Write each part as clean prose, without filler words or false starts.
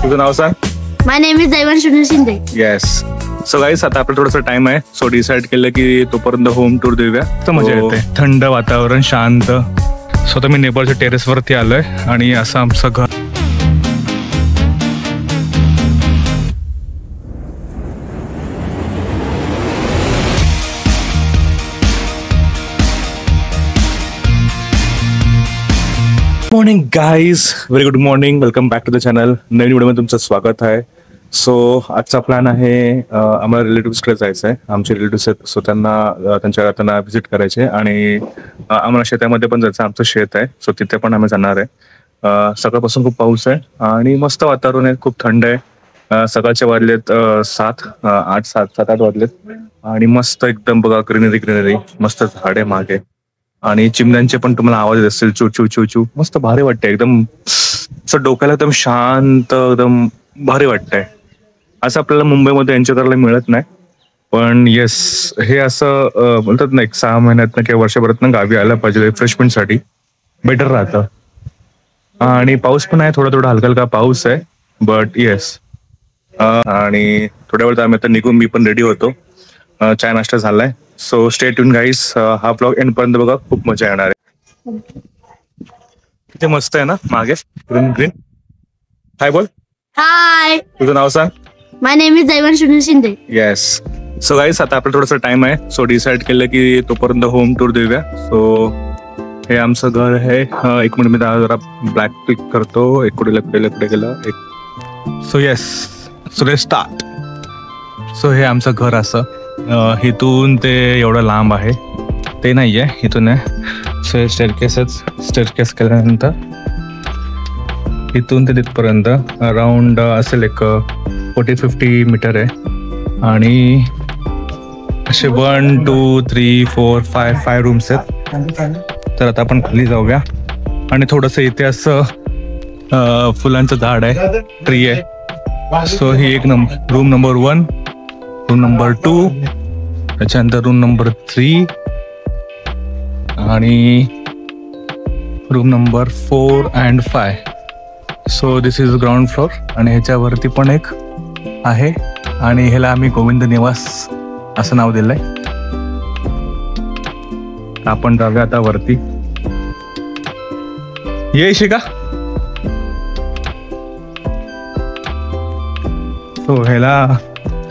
तुझं नाव सांग. My name is Daivan Sunil Shinde. Yes. So guys आता आपलं थोडंसं टाइम आहे, सो डिसाईड केलं की तोपर्यंत होम टूर देऊया. तर मजा येते, थंड वातावरण, शांत. सो आता मी नेपाळच्या टेरेसवरती आलोय आणि असं आमचं घर. Morning guys, very good morning. Welcome back to the channel. नवीन व्हिडिओमध्ये तुमचं स्वागत आहे. सो आजचा प्लॅन आहे, आम्हाला रिलेटिव्सकडे जायचं आहे. आमचे रिलेटिव्स आहेत, सो त्यांना व्हिजिट करायचे आणि आम्हाला शेतामध्ये पण जायचं. आमचं शेत आहे, सो तिथे पण आम्ही जाणार आहे. सकाळपासून खूप पाऊस आहे आणि मस्त वातावरण आहे, खूप थंड आहे. सकाळचे वाजलेत 7-8 वाजलेत आणि मस्त एकदम बघा, ग्रीनरी मस्त झाडे मागे आणि चिमण्यांचे पण तुम्हाला आवाज येत असतील, चू चू चू चू. मस्त भारी वाटतंय, एकदम असं डोक्याला एकदम शांत, एकदम भारी वाटतंय. असं आपल्याला मुंबईमध्ये एन्जॉय करायला मिळत नाही. पण येस, हे असं बोलतात ना, 6 महिन्यातनं किंवा वर्षभरातनं गावी आलं पाहिजे रिफ्रेशमेंटसाठी, बेटर राहतं. आणि पाऊस पण आहे, थोडा हलका पाऊस आहे, बट येस. आणि थोड्या वेळात आम्ही आता निघून, मी पण रेडी होतो. चाय नाश्ता झालाय. सो स्टे ट्यून गाईस. हा ब्लॉग एंड पर्यंत बघा, खूप मजा येणार आहे. किती मस्त आहे ना मागे, ग्रीन. हाय बोल. हाय. तुझं नाव सांग. My name is Daivan Sunil Shinde. Yes. So guys आता आपलं थोडंसं टाइम आहे, सो डिसाईड केलं की तोपर्यंत होम टूर देऊया. सो हे आमचं घर आहे. एक मिनिट, मी जरा ब्लॅक क्लिक करतो. इकडे गेलं. So yes, so let's start. So हे आमचं घर असं, इथून ते एवढं लांब आहे, ते नाही आहे, इथून आहे. सो स्टेअरकेस केल्यानंतर इथून ते तिथपर्यंत अराउंड असेल एक 40-50 मीटर आहे. आणि असे 1, 2, 3, 4, 5 रूम्स आहेत. तर आता आपण खाली जाऊया आणि थोडंसं इथे असं फुलांचं झाड आहे, ट्री आहे. सो ही एक रूम नंबर 1, रूम नंबर 2, त्याच्यानंतर रूम नंबर 3 आणि room number 4 and 5. So this is ground floor. आणि ह्याच्यावरती पण एक आहे आणि ह्याला आम्ही गोविंद निवास असं नाव दिलंय. आपण जाऊया आता वरती. ये शिका. सो ह्याला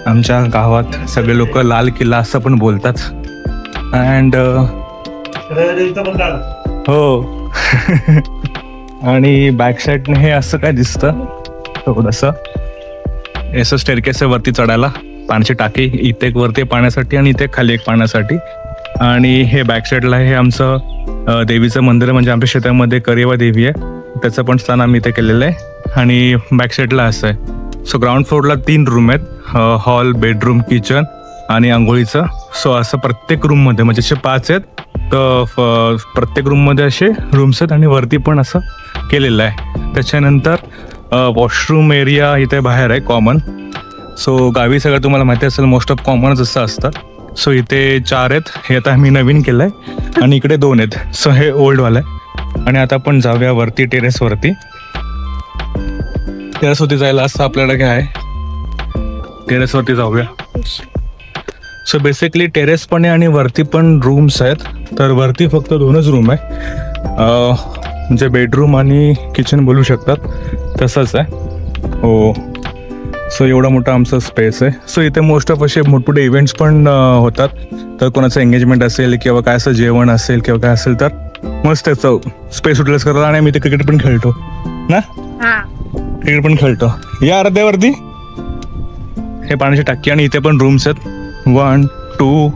आमच्या गावात सगळे लोक लाल किल्ला असं पण बोलतात. अँड हो. आणि बॅक साईडने हे असं काय दिसतं थोडंसं, असं स्टेअरकेस वरती चढायला. पाण्याची टाकी इथे एक वरती पाण्यासाठी आणि इथे खाली एक पाण्यासाठी. आणि हे बॅक साईडला हे आमचं देवीचं मंदिर आहे, म्हणजे आमच्या शेतामध्ये करेवा देवी आहे, त्याचं पण स्थान आम्ही इथे केलेलं आहे. आणि बॅक साईडला असं आहे. सो ग्राउंड फ्लोअरला 3 रूम आहेत, हॉल, बेडरूम, किचन आणि आंघोळीचं. सो असं प्रत्येक रूममध्ये, म्हणजे असे 5 आहेत, तर प्रत्येक रूममध्ये असे रूम्स आहेत आणि वरती पण असं केलेलं आहे. त्याच्यानंतर वॉशरूम एरिया इथे बाहेर आहे, कॉमन. सो गावी सगळं तुम्हाला माहिती असेल, मोस्ट ऑफ कॉमनच असं असतं. सो इथे 4 आहेत, हे आता आम्ही नवीन केलं आहे. आणि इकडे 2 आहेत, सो हे ओल्डवालं आहे. आणि आता आपण जाऊया वरती, टेरेसवरती जायला असं आपल्याला काय आहे, टेरेसवरती जाऊया. सो बेसिकली टेरेस पण आहे आणि वरती पण रूम्स आहेत. तर वरती फक्त 2च रूम आहे, म्हणजे बेडरूम आणि किचन बोलू शकतात, तसंच आहे. हो. सो एवढा मोठा आमचा स्पेस आहे. सो इथे मोस्ट ऑफ असे मोठमोठे इव्हेंट्स पण होतात. तर कोणाचं एंगेजमेंट असेल किंवा काय असं जेवण असेल किंवा काय असेल, तर मस्त त्याचं स्पेस युटिलाइज करतात. आणि मी इथे क्रिकेट पण खेळतो ना, क्रिकेट पण खेळतो. या अर्ध्यावरती हे पाण्याची टाकी आणि इथे पण रूम्स आहेत, 1, 2,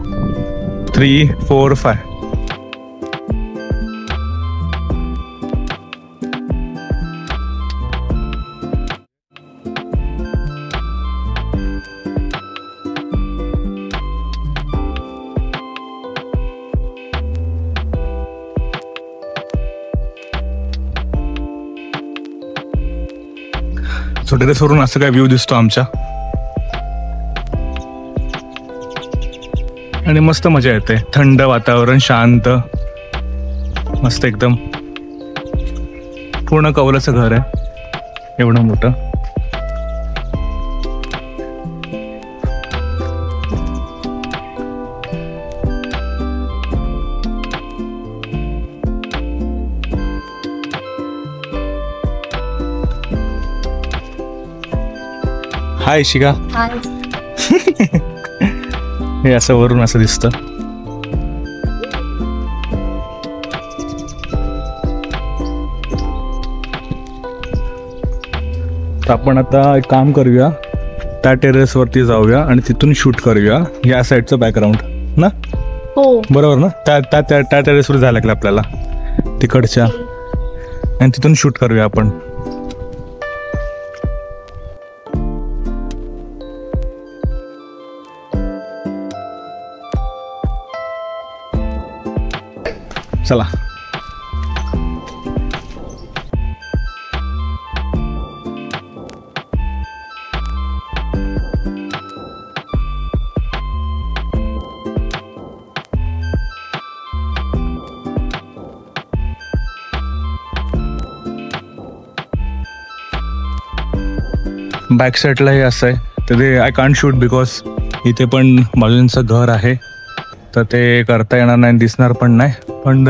3, 4, 5. सो टेरेसवरून असं काय व्ह्यू दिसतो आमच्या. आणि मस्त मजा येते, थंड वातावरण, शांत, मस्त एकदम. पूर्ण कौलाचं घर आहे, एवढं मोठं. हाय शिका. हे असं वरून असं दिसतं. तर आपण आता एक काम करूया, त्या टेरेसवरती जाऊया आणि तिथून शूट करूया या साईडचं बॅकग्राऊंड ना. हो बरोबर ना. त्या टेरेसवर जायला लागलं आपल्याला तिकडच्या, आणि तिथून शूट करूया आपण. चला. बॅक साईडला हे असं आहे, तर ते आय कांट शूट बिकॉज इथे पण बाजूंचं घर आहे, तर ते करता येणार नाही, दिसणार पण नाही. पण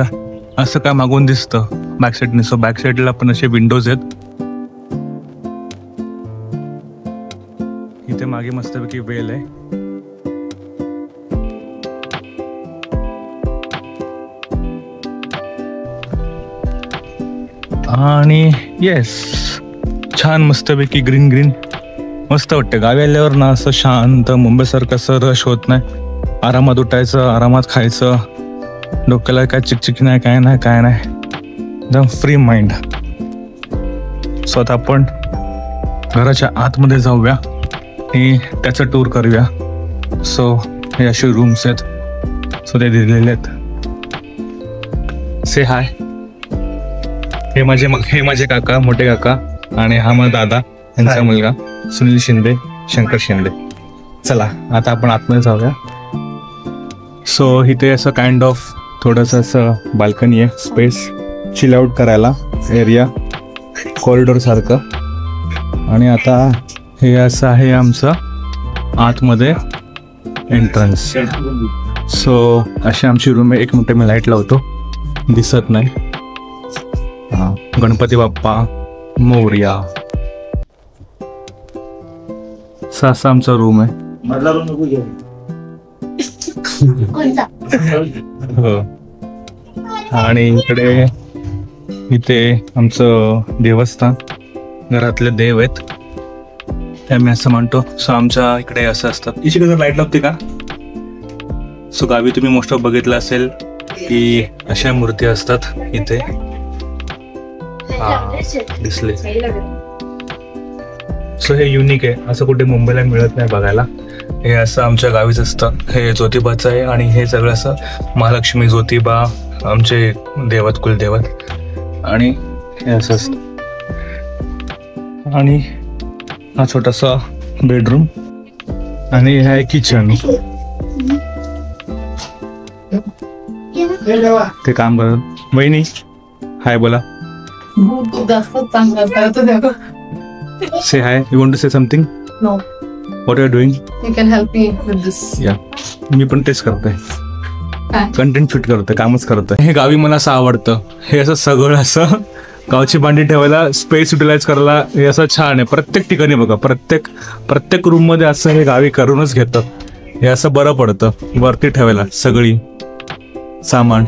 असं काय मागून दिसतं बॅक साईडने. सो बॅक साईडला पण असे विंडोज आहेत. इथे मागे मस्तपैकी वेल आहे. आणि येस, छान मस्तपैकी ग्रीन ग्रीन मस्त वाटतं. गावी आल्यावर ना असं शांत, मुंबईसारखं असं रश होत नाही. आरामात उठायचं, आरामात खायचं, डोक्याला काय चिकचिक नाही, काय नाही, काय नाही, एकदम फ्री माइंड. सो आता आपण घराच्या आतमध्ये जाऊया आणि त्याचं टूर करूया. सो हे असे रूम्स आहेत, सो ते दिलेले आहेत. से हाय. हे माझे काका, मोठे काका, आणि हा माझा दादा, यांचा मुलगा सुनील शिंदे, शंकर शिंदे. चला आता आपण आतमध्ये जाऊया. सो इथे असं काइंड ऑफ थोडंसं असं बाल्कनी आहे, स्पेस चिल आउट करायला एरिया, कॉरिडॉर सारखं. आणि आता हे असं आहे आमचं आतमध्ये एंट्रन्स. सो अशी आमची रूम आहे. एक मिनिट मी लाईट लावतो, दिसत नाही. हां, गणपती बाप्पा मोरया. असा आमचा रूम आहे. हो. आणि इथे आमचं देवस्थान, घरातले देव आहेत ते आम्ही असं म्हणतो. सो आमच्या इकडे असं असतात. इथे कसं लाईट लागते का. सो गावी तुम्ही मोस्ट ऑफ बघितलं असेल की अशा मूर्ती असतात इथे. दिसले. सो हे युनिक आहे, असं कुठे मुंबईला मिळत नाही बघायला. हे असं आमच्या गावीच असतं. हे ज्योतिबाचं आहे आणि हे सगळं असं महालक्ष्मी, ज्योतिबा आमचे देवत, कुलदेवत. आणि हे असं असतं. आणि हा छोटासा बेडरूम आणि हे आहे किचन. ते काम करत. वहिनी हाय बोला. Say hi. You want to say something? No. What are you doing? You can help me with this. Yeah. मी पण तेच करतोय. कंटेंट शूट करतोय, कामच करतोय. हे गावी मला असं आवडतं. हे असं सगळं असं गावची भांडी ठेवायला, स्पेस युटिलाइज करायला हे असं छान आहे. प्रत्येक ठिकाणी बघा, प्रत्येक रूम मध्ये असं हे गावी करूनच घेतं. हे असं बरं पडतं वरती ठेवायला सगळी सामान.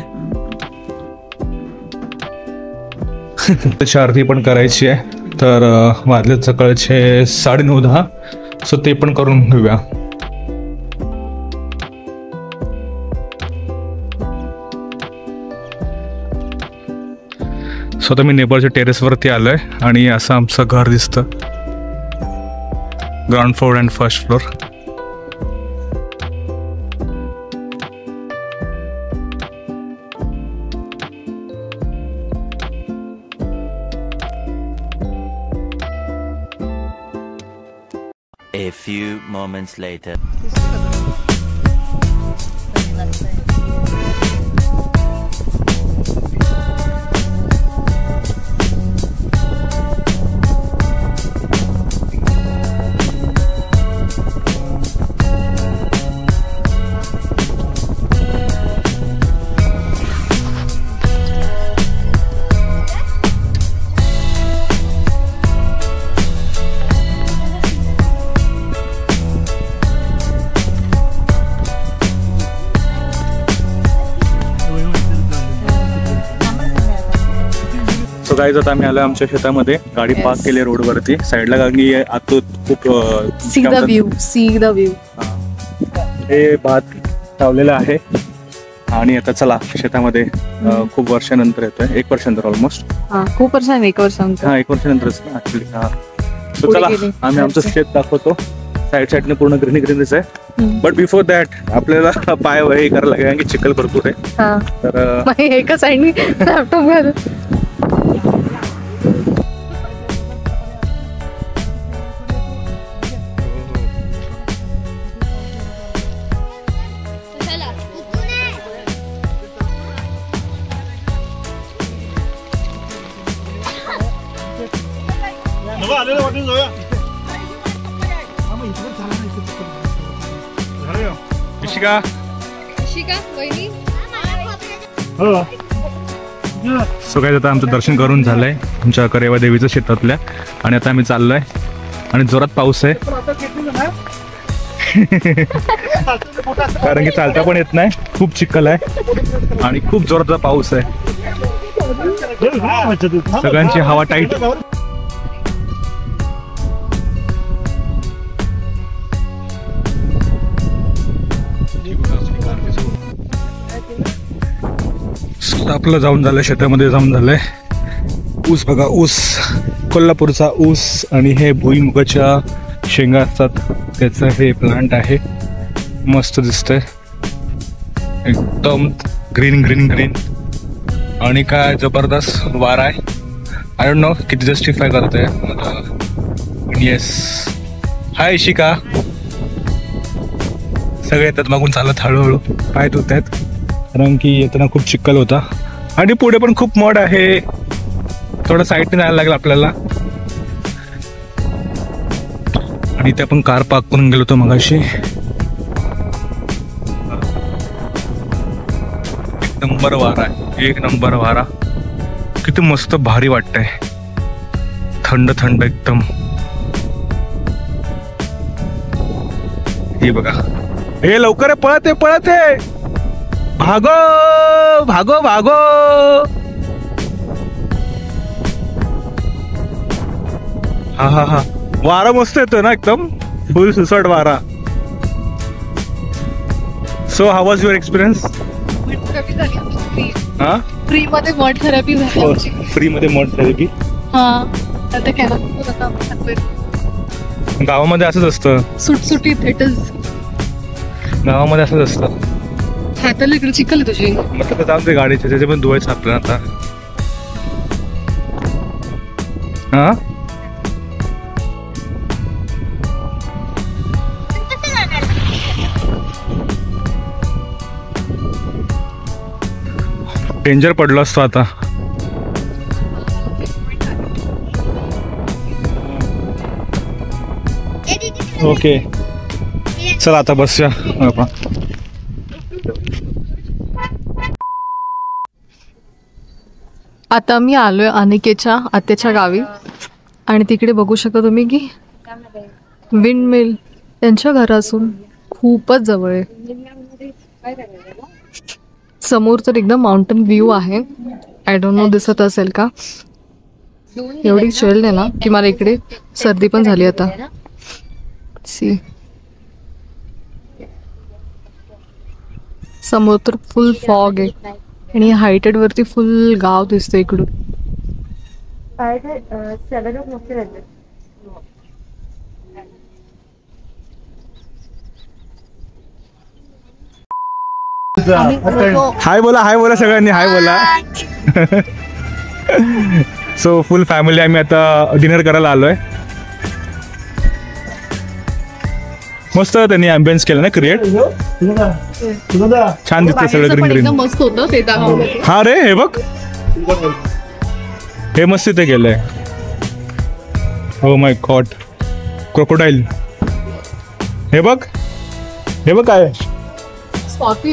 आरती पण करायची आहे, तर वाजले सकाळचे 9:30. सो ते पण करून घेऊया. सो आता मी नेबरच्या टेरेसवरती आलोय आणि असं आमचं घर दिसतं. Ground floor and first floor. A few moments later. So guys आता आम्ही आलो आमच्या शेतामध्ये, गाडी पार्क केली रोडवरती साईडला, गाडी आतो खूप सी द व्ह्यू. हे भात लावलेलं आहे आणि आता चला शेतामध्ये खूप वर्षानंतर येतोय, 1 वर्षानंतर ऑलमोस्ट. खूप वर्षांनी 1 वर्षानंतर. 1 वर्षानंतरच ना ऍक्च्युली. सो चला आम्ही आमचं शेत दाखवतो. साईडने पूर्ण ग्रीनरीच आहे. बट बिफोर दॅट आपल्याला पाय हे करायला लागेल कारण की चिखल भरपूर आहे. तर एका साईडनी लॅपटॉप घालून सो काय आता आमचं दर्शन करून झालंय आमच्या करेवा देवीचं शेतातल्या, आणि आता आम्ही चाललोय आणि जोरात पाऊस आहे कारण की चालता पण येत नाही, खूप चिखल आहे आणि खूप जोराचा पाऊस आहे. सगळ्यांची हवा टाईट. आपलं जाऊन झालंय, शेतामध्ये जाऊन झालंय. ऊस बघा, ऊस, कोल्हापूरचा ऊस, आणि हे भुईमुगाच्या शेंगा असतात त्याचं हे प्लांट आहे. मस्त दिसतंय एकदम ग्रीन ग्रीन ग्रीन, आणि काय जबरदस्त वारा आहे. आय डोंट नो किती जस्टिफाय करतोय. येस, हाय इशिका. सगळे येतात मागून चालत हळूहळू, पाय धुत आहेत कारण की येताना खूप चिखल होता आणि पुढे पण खूप मड आहे. थोडं साईडने जायला लागलं आपल्याला. आणि इथे आपण कार पार्क करून गेलो होतो मगाशी. 1 नंबर वारा आहे, 1 नंबर वारा. किती मस्त भारी वाटतंय, थंड थंड एकदम. हे बघा, हे लवकर आहे, पळत आहे पळत आहे, भागो भागो भागो. हा हा हा, वारा मस्त येतोय ना, एकदम फुल सुसट वारा. So how was your experience? हा, फ्री मध्ये मड थेरपी झाली. फ्री मध्ये मड थेरपी. गावामध्ये असंच असतं, सुटसुटी थिएटर्स गावामध्ये असंच असतं. हाताला इकडे चिखल आहे तुझी. म्हटलं तर जाऊन ते गाडीचे त्याचे पण धुवायचं आपल्याला आता. हा, डेंजर पडलो असतो आता. ओके चला आता बसूया आपण. आता मी आलोय अनिकेच्या आत्याच्या गावी, आणि तिकडे बघू शकता तुम्ही की विंड मिल त्यांच्या घरासून खूपच जवळ आहे. समोर तर एकदम माउंटन व्ह्यू आहे. आय डोंट नो दिसत असेल का, एवढी चिल्ड आहे ना की मला इकडे सर्दी पण झाली आता. सी, समोर तर फुल फॉग आहे आणि हायटेड वरती फुल गाव दिसतं इकडून. हाय बोला, हाय बोला सगळ्यांनी, हाय बोला. सो फुल फॅमिली आम्ही आता डिनर करायला आलोय. मस्त त्यांनी अँबियन्स केलं ना क्रिएट, छान दिसतं सगळं ग्रीन ग्रीन. मस्त होतं ते. हा रे, हे बघ, हे मस्त ते केलंय. हो माय गॉड, क्रोकोडाईल. हे बघ, हे बघ काय,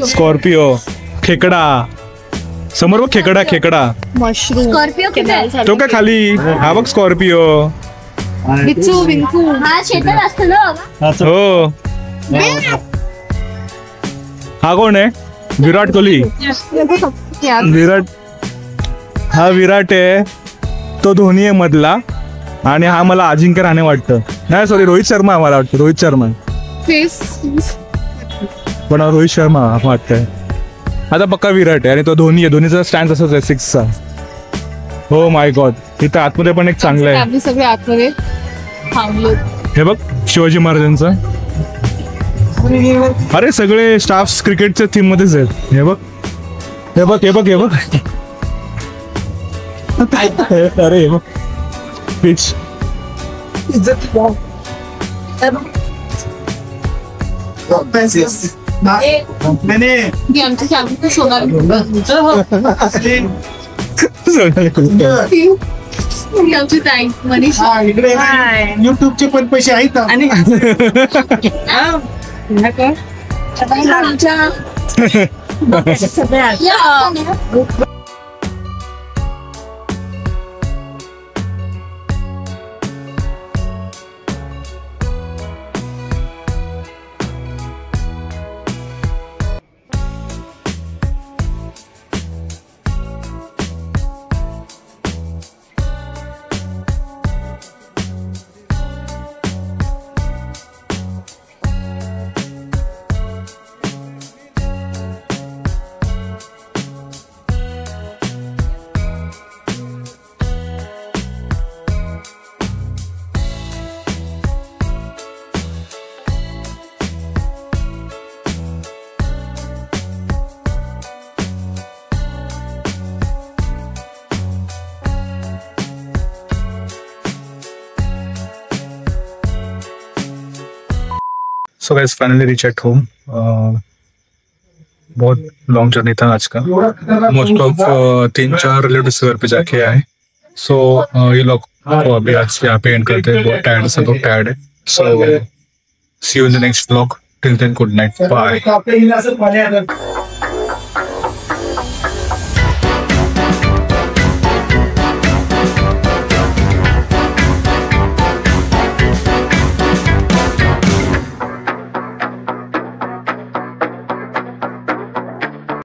स्कॉर्पिओ, खेकडा. समोर बघ, खेकडा खेकडा. मशरूम, स्कॉर्पिओ तो काय खाली, हा बघ स्कॉर्पिओ. बिच्छू बिंकू. हा शेतात असतो ना बाबा. हो, हा कोण आहे? विराट कोहली. विराट, हा विराट आहे. तो धोनी आहे मधला आणि हा मला अजिंक्य राणे वाटतं. नाही सॉरी, रोहित शर्मा मला वाटतं. रोहित शर्मा पण रोहित शर्मा वाटतंय. आता पक्का विराट आहे आणि तो धोनी आहे. धोनीचा स्टँड असंच आहे 6चा. हो माय गॉड, इथं आतमध्ये पण एक चांगलं आहे. आम्ही सगळे आतमध्ये थांबलो. हे बघ शिवाजी महाराजांचं. अरे सगळे स्टाफ क्रिकेटच्या थीम मध्येच आहेत. हे बघ हे बघ हे बघ हे बघ. अरे हे बघ पिच. ती आमची फॅमिली सोनाली आमची ताई मनीषा. युट्यूबचे पण पैसे आहेत आणि so guys finally reach at home. बहुत लॉन्ग जर्नी था आज का. मोस्ट ऑफ 3-4 रिलेटिव्स घर पे जाके आए. सो ये लोग को अभी आज यहाँ पे एंड करते हैं. बहुत टायर्ड, सब लोग टायर्ड है. So see you in the next vlog. Till then good night, bye.